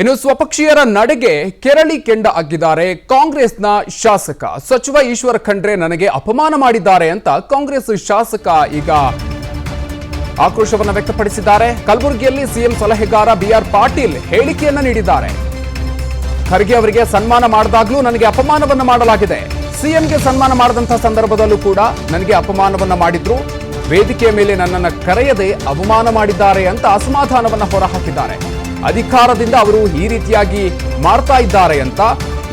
ಇನ್ನು ಸ್ವಪಕ್ಷೀಯರ ನಡೆಗೆ ಕೆರಳಿ ಕೆಂಡ ಆಗಿದ್ದಾರೆ ಕಾಂಗ್ರೆಸ್ನ ಶಾಸಕ. ಸಚಿವ ಈಶ್ವರ ಖಂಡ್ರೆ ನನಗೆ ಅಪಮಾನ ಮಾಡಿದ್ದಾರೆ ಅಂತ ಕಾಂಗ್ರೆಸ್ ಶಾಸಕ ಈಗ ಆಕ್ರೋಶವನ್ನು ವ್ಯಕ್ತಪಡಿಸಿದ್ದಾರೆ. ಕಲಬುರಗಿಯಲ್ಲಿ ಸಿಎಂ ಸಲಹೆಗಾರ ಬಿಆರ್ ಪಾಟೀಲ್ ಹೇಳಿಕೆಯನ್ನ ನೀಡಿದ್ದಾರೆ. ಖರ್ಗೆ ಅವರಿಗೆ ಸನ್ಮಾನ ಮಾಡಿದಾಗಲೂ ನನಗೆ ಅಪಮಾನವನ್ನ ಮಾಡಲಾಗಿದೆ. ಸಿಎಂಗೆ ಸನ್ಮಾನ ಮಾಡಿದಂತಹ ಸಂದರ್ಭದಲ್ಲೂ ಕೂಡ ನನಗೆ ಅಪಮಾನವನ್ನ ಮಾಡಿದ್ರು. ವೇದಿಕೆಯ ಮೇಲೆ ನನ್ನನ್ನು ಕರೆಯದೆ ಅವಮಾನ ಮಾಡಿದ್ದಾರೆ ಅಂತ ಅಸಮಾಧಾನವನ್ನ ಹೊರಹಾಕಿದ್ದಾರೆ. ಅಧಿಕಾರದಿಂದ ಅವರು ಈ ರೀತಿಯಾಗಿ ಮಾಡ್ತಾ ಇದ್ದಾರೆ ಅಂತ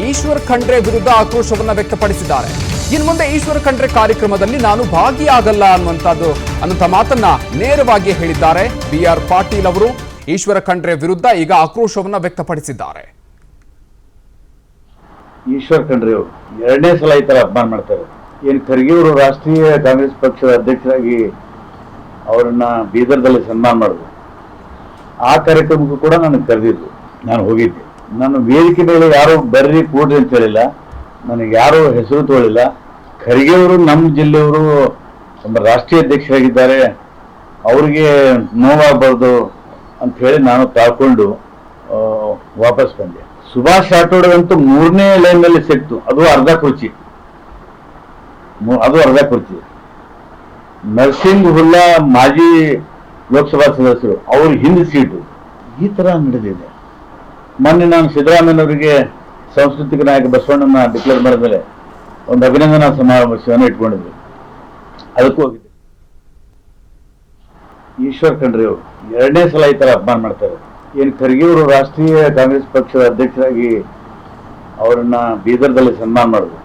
ಈಶ್ವರ್ ಖಂಡ್ರೆ ವಿರುದ್ಧ ಆಕ್ರೋಶವನ್ನ ವ್ಯಕ್ತಪಡಿಸಿದ್ದಾರೆ. ಇನ್ನು ಮುಂದೆ ಈಶ್ವರ್ ಖಂಡ್ರೆ ಕಾರ್ಯಕ್ರಮದಲ್ಲಿ ನಾನು ಭಾಗಿಯಾಗಲ್ಲ ಅನ್ನುವಂಥ ಮಾತನ್ನ ನೇರವಾಗಿ ಹೇಳಿದ್ದಾರೆ ಬಿಆರ್ ಪಾಟೀಲ್ ಅವರು. ಈಶ್ವರ ಖಂಡ್ರೆ ವಿರುದ್ಧ ಈಗ ಆಕ್ರೋಶವನ್ನ ವ್ಯಕ್ತಪಡಿಸಿದ್ದಾರೆ. ಈಶ್ವರ್ ಖಂಡ್ರೆ ಅವರು ಎರಡನೇ ಸಲ ಈ ತರ ಅಪಮಾನ ಮಾಡ್ತಾರೆ. ಏನು ಖರ್ಗೆ ಅವರು ರಾಷ್ಟ್ರೀಯ ಕಾಂಗ್ರೆಸ್ ಪಕ್ಷದ ಅಧ್ಯಕ್ಷರಾಗಿ ಅವರನ್ನ ಬೀದರ್ದಲ್ಲಿ ಸನ್ಮಾನ ಮಾಡಿದ್ರು. ಆ ಕಾರ್ಯಕ್ರಮಕ್ಕೂ ಕೂಡ ನನಗೆ ಕರೆದಿದ್ರು. ನಾನು ಹೋಗಿದ್ದೆ. ನಾನು ವೇದಿಕೆ ಮೇಲೆ ಯಾರು ಬರ್ರಿ ಕೂಡ್ರಿ ಅಂತ ಹೇಳಿಲ್ಲ, ನನಗೆ ಯಾರು ಹೆಸರು ತೋಳಿಲ್ಲ. ಖರ್ಗೆ ಅವರು ನಮ್ಮ ಜಿಲ್ಲೆಯವರು ಒಬ್ಬ ರಾಷ್ಟ್ರೀಯ ಅಧ್ಯಕ್ಷರಾಗಿದ್ದಾರೆ, ಅವ್ರಿಗೆ ನೋವಾಗಬಾರ್ದು ಅಂತ ಹೇಳಿ ನಾನು ತಾಳ್ಕೊಂಡು ವಾಪಸ್ ಬಂದೆ. ಸುಭಾಷ್ ರಾಠೋಡ್ಗಂತೂ 3ನೇ ಲೈನ್ನಲ್ಲಿ ಸಿಕ್ತು, ಅದು ಅರ್ಧ ಕುರ್ಚಿ. ನರ್ಸಿಂಗ್ ಹುಲ್ಲಾ ಮಾಜಿ ಲೋಕಸಭಾ ಸದಸ್ಯರು, ಅವ್ರ ಹಿಂದೆ ಸೀಟು. ಈ ತರ ನಡೆದಿದೆ. ಮೊನ್ನೆ ನಾನು ಸಿದ್ದರಾಮಯ್ಯನವರಿಗೆ ಸಾಂಸ್ಕೃತಿಕ ನಾಯಕ ಬಸವಣ್ಣನ ಡಿಕ್ಲೇರ್ ಮಾಡಿದ್ಮೇಲೆ ಒಂದು ಅಭಿನಂದನಾ ಸಮಾವೇಶವನ್ನು ಇಟ್ಕೊಂಡಿದ್ವಿ, ಅದಕ್ಕೂ ಹೋಗಿದ್ದೆ. ಈಶ್ವರ್ ಖಂಡ್ರೆ ಅವರು ಎರಡನೇ ಸಲ ಈ ತರ ಅಪಮಾನ ಮಾಡ್ತಾರೆ. ಏನು ಖರ್ಗೆ ಅವರು ರಾಷ್ಟ್ರೀಯ ಕಾಂಗ್ರೆಸ್ ಪಕ್ಷದ ಅಧ್ಯಕ್ಷರಾಗಿ ಅವರನ್ನ ಬೀದರ್ದಲ್ಲಿ ಸನ್ಮಾನ ಮಾಡಿದ್ರು.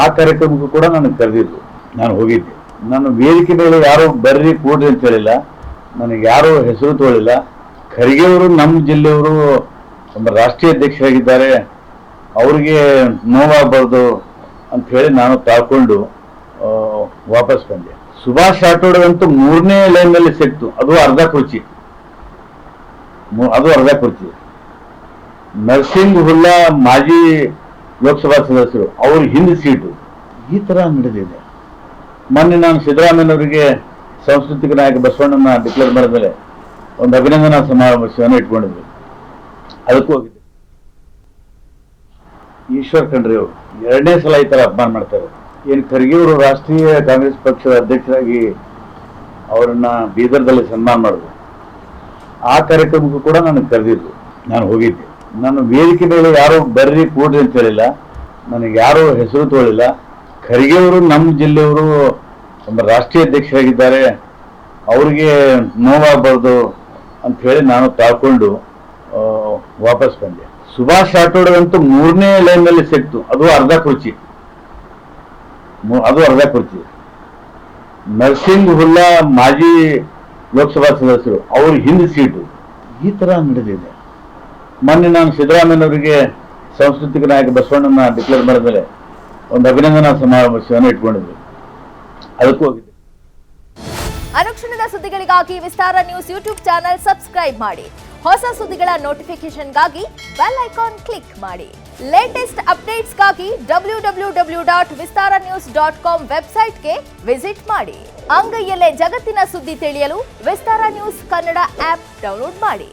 ಆ ಕಾರ್ಯಕ್ರಮಕ್ಕೂ ಕೂಡ ನನಗೆ ಕರೆದಿದ್ರು. ನಾನು ಹೋಗಿದ್ದೆ. ನಾನು ವೇದಿಕೆ ಮೇಲೆ ಯಾರು ಬರ್ರಿ ಕೂಡ್ರಿ ಅಂತ ಹೇಳಿಲ್ಲ, ನನಗೆ ಯಾರು ಹೆಸರು ತೋಳಿಲ್ಲ. ಖರ್ಗೆ ಅವರು ನಮ್ಮ ಜಿಲ್ಲೆಯವರು ಒಬ್ಬ ರಾಷ್ಟ್ರೀಯ ಅಧ್ಯಕ್ಷರಾಗಿದ್ದಾರೆ, ಅವ್ರಿಗೆ ನೋವಾಗಬಾರ್ದು ಅಂತ ಹೇಳಿ ನಾನು ತಾಳ್ಕೊಂಡು ವಾಪಸ್ ಬಂದೆ. ಸುಭಾಷ್ ರಾಠೋಡ್ಗಂತೂ 3ನೇ ಲೈನ್ನಲ್ಲಿ ಸಿಕ್ತು, ಅದು ಅರ್ಧ ಕುರ್ಚಿ. ನರ್ಸಿಂಗ್ ಹುಲ್ಲಾ ಮಾಜಿ ಲೋಕಸಭಾ ಸದಸ್ಯರು, ಅವ್ರ ಹಿಂದೆ ಸೀಟು. ಈ ತರ ನಡೆದಿದೆ. ಮೊನ್ನೆ ನಾನು ಸಿದ್ದರಾಮಯ್ಯನವರಿಗೆ ಸಾಂಸ್ಕೃತಿಕ ನಾಯಕ ಬಸವಣ್ಣನ ಡಿಕ್ಲೇರ್ ಮಾಡಿದ್ಮೇಲೆ ಒಂದು ಅಭಿನಂದನಾ ಸಮಾವೇಶವನ್ನು ಇಟ್ಕೊಂಡಿದ್ವಿ, ಅದಕ್ಕೂ ಹೋಗಿದ್ದೆ. ಈಶ್ವರ್ ಖಂಡ್ರೆ ಅವರು ಎರಡನೇ ಸಲ ಈ ತರ ಅಪಮಾನ ಮಾಡ್ತಾರೆ. ಏನು ಖರ್ಗೆ ಅವರು ರಾಷ್ಟ್ರೀಯ ಕಾಂಗ್ರೆಸ್ ಪಕ್ಷದ ಅಧ್ಯಕ್ಷರಾಗಿ ಅವರನ್ನ ಬೀದರ್ದಲ್ಲಿ ಸನ್ಮಾನ ಮಾಡಿದ್ರು. ಆ ಕಾರ್ಯಕ್ರಮಕ್ಕೂ ಕೂಡ ನನಗೆ ಕರೆದಿದ್ರು. ನಾನು ಹೋಗಿದ್ದೆ. ನಾನು ವೇದಿಕೆ ಮೇಲೆ ಯಾರು ಬರ್ರಿ ಕೂಡ್ರಿ ಅಂತ ಹೇಳಿಲ್ಲ, ನನಗೆ ಯಾರು ಹೆಸರು ತೋಳಿಲ್ಲ. ಖರ್ಗೆ ಅವರು ನಮ್ಮ ಜಿಲ್ಲೆಯವರು ಒಬ್ಬ ರಾಷ್ಟ್ರೀಯ ಅಧ್ಯಕ್ಷರಾಗಿದ್ದಾರೆ, ಅವ್ರಿಗೆ ನೋವಾಗಬಾರ್ದು ಅಂತ ಹೇಳಿ ನಾನು ತಾಳ್ಕೊಂಡು ವಾಪಸ್ ಬಂದೆ. ಸುಭಾಷ್ ರಾಠೋಡ್ಗಂತೂ 3ನೇ ಲೈನ್ನಲ್ಲಿ ಸಿಕ್ತು, ಅದು ಅರ್ಧ ಕುರ್ಚಿ. ನರ್ಸಿಂಗ್ ಹುಲ್ಲಾ ಮಾಜಿ ಲೋಕಸಭಾ ಸದಸ್ಯರು, ಅವ್ರ ಹಿಂದೆ ಸೀಟು. ಈ ತರ ನಡೆದಿದೆ. ಮೊನ್ನೆ ನಾನು ಸಿದ್ದರಾಮಯ್ಯನವರಿಗೆ ಸಾಂಸ್ಕೃತಿಕ ನಾಯಕ ಬಸವಣ್ಣನ ಡಿಕ್ಲೇರ್ ಮಾಡಿದ್ಮೇಲೆ ಒಂದು ಅಭಿನಂದನಾ ಸಮಾವೇಶವನ್ನು ಇಟ್ಕೊಂಡಿದ್ವಿ, ಅದಕ್ಕೂ ಹೋಗಿದ್ದೆ. ಅನುಕ್ಷಣದ ಸುದ್ದಿಗಳಿಗಾಗಿ ವಿಸ್ತಾರ ನ್ಯೂಸ್ ಯೂಟ್ಯೂಬ್ ಚಾನೆಲ್ ಸಬ್ಸ್ಕ್ರೈಬ್ ಮಾಡಿ. ಹೊಸ ಸುದ್ದಿಗಳ ನೋಟಿಫಿಕೇಶನ್ಗಾಗಿ ಬೆಲ್ ಐಕಾನ್ ಕ್ಲಿಕ್ ಮಾಡಿ. ಲೇಟೆಸ್ಟ್ ಅಪ್ಡೇಟ್ಸ್ಗಾಗಿ www.vistaranews.com ವೆಬ್ಸೈಟ್ಗೆ ವಿಸಿಟ್ ಮಾಡಿ. ಅಂಗೈಯಲ್ಲೇ ಜಗತ್ತಿನ ಸುದ್ದಿ ತಿಳಿಯಲು ವಿಸ್ತಾರ ನ್ಯೂಸ್ ಕನ್ನಡ ಆಪ್ ಡೌನ್ಲೋಡ್ ಮಾಡಿ.